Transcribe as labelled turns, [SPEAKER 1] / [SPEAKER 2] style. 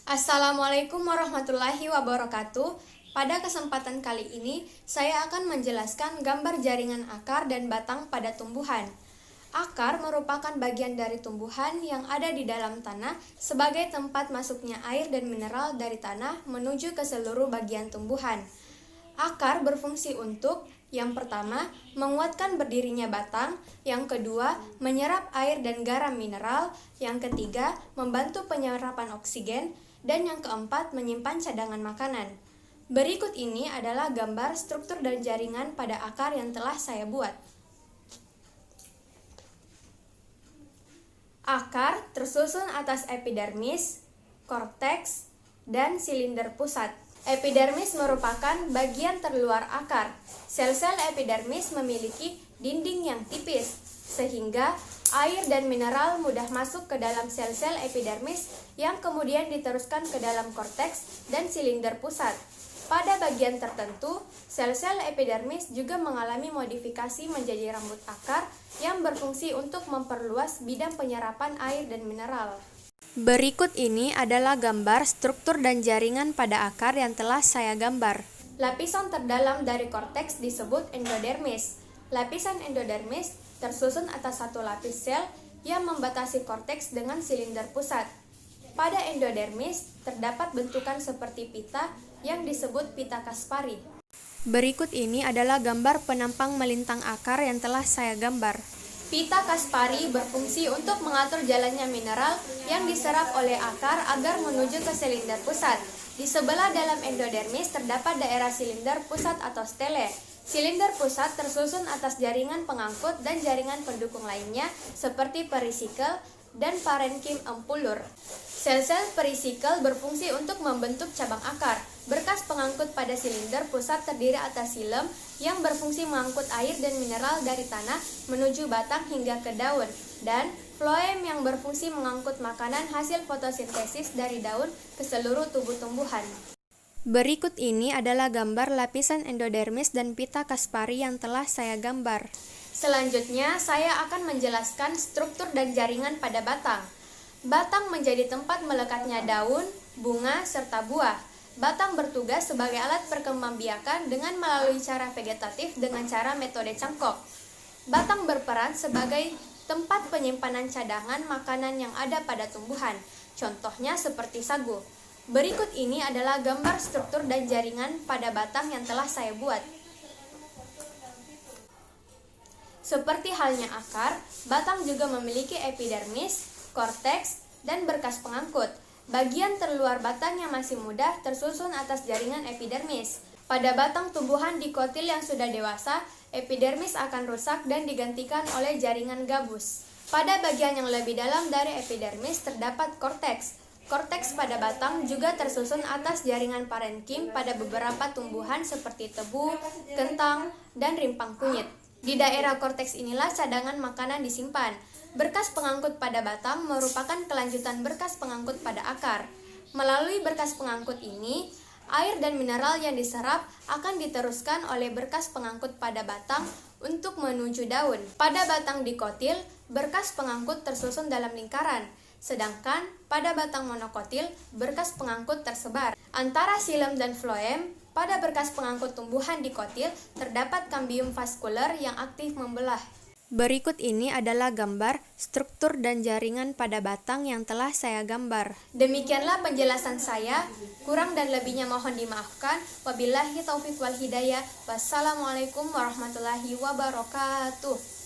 [SPEAKER 1] Assalamualaikum warahmatullahi wabarakatuh. Pada kesempatan kali ini, saya akan menjelaskan gambar jaringan akar dan batang pada tumbuhan. Akar merupakan bagian dari tumbuhan yang ada di dalam tanah sebagai tempat masuknya air dan mineral dari tanah menuju ke seluruh bagian tumbuhan. Akar berfungsi untuk yang pertama, menguatkan berdirinya batang, yang kedua, menyerap air dan garam mineral, yang ketiga, membantu penyerapan oksigen, dan yang keempat, menyimpan cadangan makanan. Berikut ini adalah gambar struktur dan jaringan pada akar yang telah saya buat. Akar tersusun atas epidermis, korteks, dan silinder pusat. Epidermis merupakan bagian terluar akar. Sel-sel epidermis memiliki dinding yang tipis, sehingga air dan mineral mudah masuk ke dalam sel-sel epidermis yang kemudian diteruskan ke dalam korteks dan silinder pusat. Pada bagian tertentu, sel-sel epidermis juga mengalami modifikasi menjadi rambut akar yang berfungsi untuk memperluas bidang penyerapan air dan mineral. Berikut ini adalah gambar struktur dan jaringan pada akar yang telah saya gambar. Lapisan terdalam dari korteks disebut endodermis. Lapisan endodermis tersusun atas satu lapis sel yang membatasi korteks dengan silinder pusat. Pada endodermis terdapat bentukan seperti pita yang disebut pita Kaspari. Berikut ini adalah gambar penampang melintang akar yang telah saya gambar. Pita Kaspari berfungsi untuk mengatur jalannya mineral yang diserap oleh akar agar menuju ke silinder pusat. Di sebelah dalam endodermis terdapat daerah silinder pusat atau stele. Silinder pusat tersusun atas jaringan pengangkut dan jaringan pendukung lainnya seperti perisikel dan parenkim empulur. Sel-sel perisikel berfungsi untuk membentuk cabang akar. Berkas pengangkut pada silinder pusat terdiri atas silem yang berfungsi mengangkut air dan mineral dari tanah menuju batang hingga ke daun, dan floem yang berfungsi mengangkut makanan hasil fotosintesis dari daun ke seluruh tubuh tumbuhan. Berikut ini adalah gambar lapisan endodermis dan pita Kaspari yang telah saya gambar. Selanjutnya, saya akan menjelaskan struktur dan jaringan pada batang. Batang menjadi tempat melekatnya daun, bunga, serta buah. Batang bertugas sebagai alat perkembangbiakan dengan melalui cara vegetatif dengan cara metode cangkok. Batang berperan sebagai tempat penyimpanan cadangan makanan yang ada pada tumbuhan, contohnya seperti sagu. Berikut ini adalah gambar struktur dan jaringan pada batang yang telah saya buat. Seperti halnya akar, batang juga memiliki epidermis, korteks, dan berkas pengangkut. Bagian terluar batang yang masih muda tersusun atas jaringan epidermis. Pada batang tumbuhan dikotil yang sudah dewasa, epidermis akan rusak dan digantikan oleh jaringan gabus. Pada bagian yang lebih dalam dari epidermis terdapat korteks. Korteks pada batang juga tersusun atas jaringan parenkim pada beberapa tumbuhan seperti tebu, kentang, dan rimpang kunyit. Di daerah korteks inilah cadangan makanan disimpan. Berkas pengangkut pada batang merupakan kelanjutan berkas pengangkut pada akar. Melalui berkas pengangkut ini, air dan mineral yang diserap akan diteruskan oleh berkas pengangkut pada batang untuk menuju daun. Pada batang dikotil, berkas pengangkut tersusun dalam lingkaran. Sedangkan pada batang monokotil, berkas pengangkut tersebar. Antara silem dan floem, pada berkas pengangkut tumbuhan dikotil terdapat kambium vaskuler yang aktif membelah. Berikut ini adalah gambar struktur dan jaringan pada batang yang telah saya gambar. Demikianlah penjelasan saya. Kurang dan lebihnya mohon dimaafkan. Wabillahi taufiq wal hidayah. Wassalamualaikum warahmatullahi wabarakatuh.